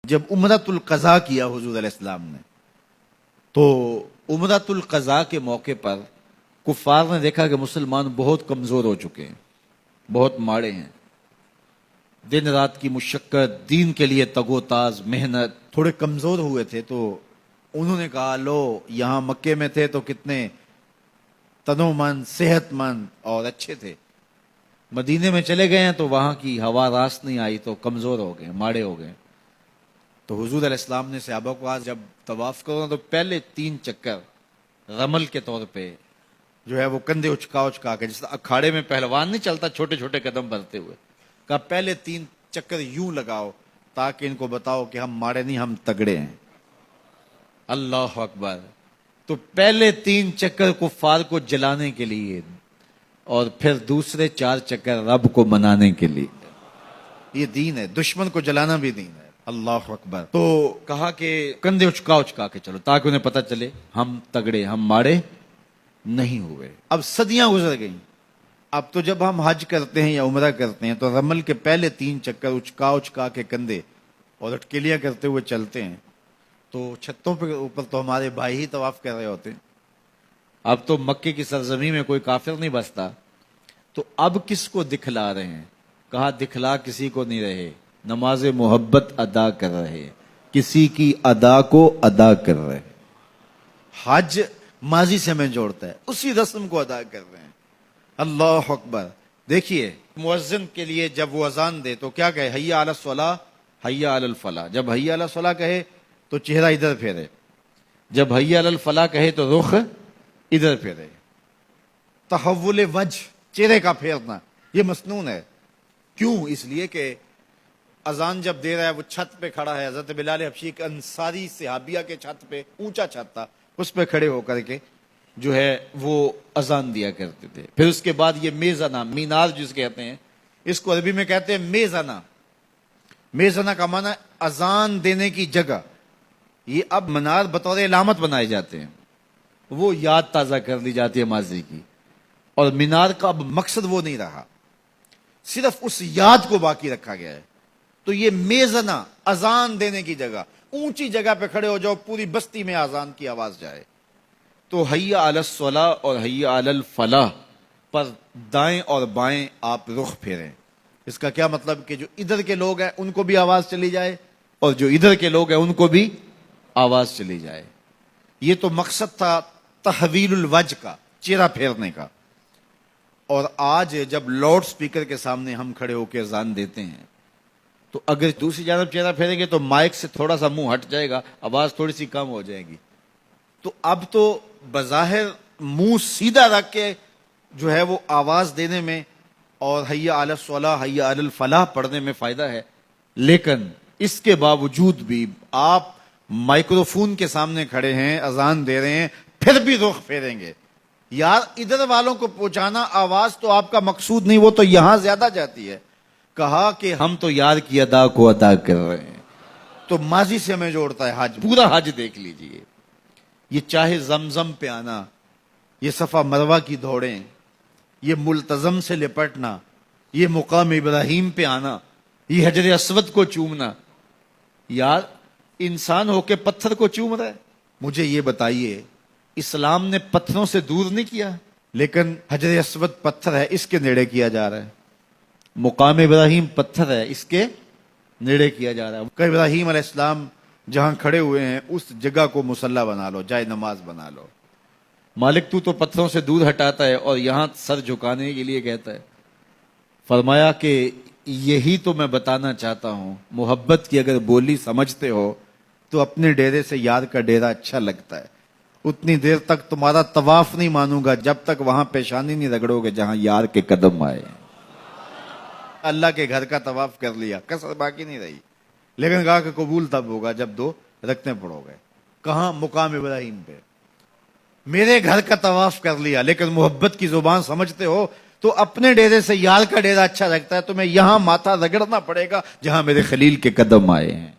جب عمرۃ القضاء کیا حضور علیہ السلام نے، تو عمرۃ القضاء کے موقع پر کفار نے دیکھا کہ مسلمان بہت کمزور ہو چکے ہیں، بہت ماڑے ہیں، دن رات کی مشقت، دین کے لیے تگ و تاز، محنت، تھوڑے کمزور ہوئے تھے۔ تو انہوں نے کہا لو یہاں مکے میں تھے تو کتنے تنو مند، صحت مند اور اچھے تھے، مدینے میں چلے گئے ہیں تو وہاں کی ہوا راست نہیں آئی تو کمزور ہو گئے، ماڑے ہو گئے۔ تو حضور علیہ السلام نے صحابہ کو کہا جب طواف کرو تو پہلے 3 چکر رمل کے طور پہ جو ہے وہ کندھے اچکا اچکا کے، جس اکھاڑے میں پہلوان نہیں چلتا چھوٹے چھوٹے قدم بڑھتے ہوئے، کہا پہلے 3 چکر یوں لگاؤ تاکہ ان کو بتاؤ کہ ہم ماڑے نہیں، ہم تگڑے ہیں۔ اللہ اکبر۔ تو پہلے 3 چکر کفار کو جلانے کے لیے اور پھر دوسرے 4 چکر رب کو منانے کے لیے۔ یہ دین ہے، دشمن کو جلانا بھی دین ہے۔ اللہ اکبر۔ تو کہا کہ کندھے اچکا اچکا کے چلو تاکہ انہیں پتہ چلے ہم تگڑے، ہم ماڑے نہیں ہوئے۔ اب صدیاں گزر گئیں، اب تو جب ہم حج کرتے ہیں یا عمرہ کرتے ہیں تو رمل کے پہلے 3 چکر اچکا اچکا کے کندھے اور اٹکلیاں کرتے ہوئے چلتے ہیں، تو چھتوں پہ اوپر تو ہمارے بھائی ہی طواف کر رہے ہوتے ہیں۔ اب تو مکے کی سرزمین میں کوئی کافر نہیں بستا، تو اب کس کو دکھلا رہے ہیں؟ کہا دکھلا کسی کو نہیں رہے، نماز محبت ادا کر رہے، کسی کی ادا کو ادا کر رہے۔ حج ماضی سے ہمیں جوڑتا ہے، اسی رسم کو ادا کر رہے ہیں۔ اللہ اکبر۔ دیکھیے مؤذن کے لیے جب وہ اذان دے تو کیا کہے؟ حی علی الصلاۃ، حی علی الفلاح۔ جب حی علی الصلاۃ کہے تو چہرہ ادھر پھیرے، جب حی علی الفلاح کہے تو رخ ادھر پھیرے۔ تحول وجہ، چہرے کا پھیرنا، یہ مسنون ہے۔ کیوں؟ اس لیے کہ اذان جب دے رہا ہے وہ چھت پہ کھڑا ہے، حضرت بلال حبشی ایک انصاری صحابیہ کے چھت پہ، اونچا چھت تھا، اس پہ کھڑے ہو کر کے جو ہے وہ اذان دیا کرتے تھے۔ پھر اس کے بعد یہ میزانہ، مینار جس کہتے ہیں، اس کو عربی میں کہتے ہیں میزانہ۔ میزانہ کا معنی اذان دینے کی جگہ۔ یہ اب منار بطور علامت بنائے جاتے ہیں، وہ یاد تازہ کر لی جاتی ہے ماضی کی، اور مینار کا اب مقصد وہ نہیں رہا، صرف اس یاد کو باقی رکھا گیا ہے۔ تو یہ میزانہ، اذان دینے کی جگہ، اونچی جگہ پہ کھڑے ہو جاؤ، پوری بستی میں اذان کی آواز جائے۔ تو حی علی الصلاۃ اور حی علی الفلاح پر دائیں اور بائیں آپ رخ پھیریں۔ اس کا کیا مطلب کہ جو ادھر کے لوگ ہیں ان کو بھی آواز چلی جائے اور جو ادھر کے لوگ ہیں ان کو بھی آواز چلی جائے۔ یہ تو مقصد تھا تحویل الوجہ کا، چہرہ پھیرنے کا۔ اور آج جب لاؤڈ سپیکر کے سامنے ہم کھڑے ہو کے اذان دیتے ہیں تو اگر دوسری جانب چہرہ پھیریں گے تو مائک سے تھوڑا سا منہ ہٹ جائے گا، آواز تھوڑی سی کم ہو جائے گی۔ تو اب تو بظاہر منہ سیدھا رکھ کے جو ہے وہ آواز دینے میں اور حی علی الصلاۃ، حی علی الفلاح پڑھنے میں فائدہ ہے، لیکن اس کے باوجود بھی آپ مائکروفون کے سامنے کھڑے ہیں، اذان دے رہے ہیں، پھر بھی رخ پھیریں گے۔ یار ادھر والوں کو پہنچانا آواز تو آپ کا مقصود نہیں، وہ تو یہاں زیادہ جاتی ہے۔ کہا کہ ہم تو یار کی ادا کو ادا کر رہے ہیں۔ تو ماضی سے ہمیں جوڑتا ہے حج، پورا حج دیکھ لیجئے۔ یہ چاہے زمزم پہ آنا، یہ صفا مروہ کی دوڑیں، یہ ملتزم سے لپٹنا، یہ مقام ابراہیم پہ آنا، یہ حجر اسود کو چومنا۔ یار انسان ہو کے پتھر کو چوم رہا ہے۔ مجھے یہ بتائیے، اسلام نے پتھروں سے دور نہیں کیا، لیکن حجر اسود پتھر ہے، اس کے نیڑے کیا جا رہا ہے۔ مقام ابراہیم پتھر ہے، اس کے نیڑے کیا جا رہا ہے۔ کہ ابراہیم علیہ السلام جہاں کھڑے ہوئے ہیں اس جگہ کو مصلی بنا لو، جائے نماز بنا لو۔ مالک تو پتھروں سے دور ہٹاتا ہے اور یہاں سر جھکانے کے لیے کہتا ہے۔ فرمایا کہ یہی تو میں بتانا چاہتا ہوں، محبت کی اگر بولی سمجھتے ہو تو اپنے ڈیرے سے یار کا ڈیرا اچھا لگتا ہے۔ اتنی دیر تک تمہارا طواف نہیں مانوں گا جب تک وہاں پیشانی نہیں رگڑو گے جہاں یار کے قدم آئے۔ اللہ کے گھر کا طواف کر لیا، کسر باقی نہیں رہی، لیکن کہا کہ قبول تب ہوگا جب 2 رکعتیں پڑھو گے۔ کہاں؟ مقام ابراہیم پہ۔ میرے گھر کا طواف کر لیا، لیکن محبت کی زبان سمجھتے ہو تو اپنے ڈیرے سے یار کا ڈیرا اچھا لگتا ہے، تمہیں یہاں ماتھا رگڑنا پڑے گا جہاں میرے خلیل کے قدم آئے ہیں۔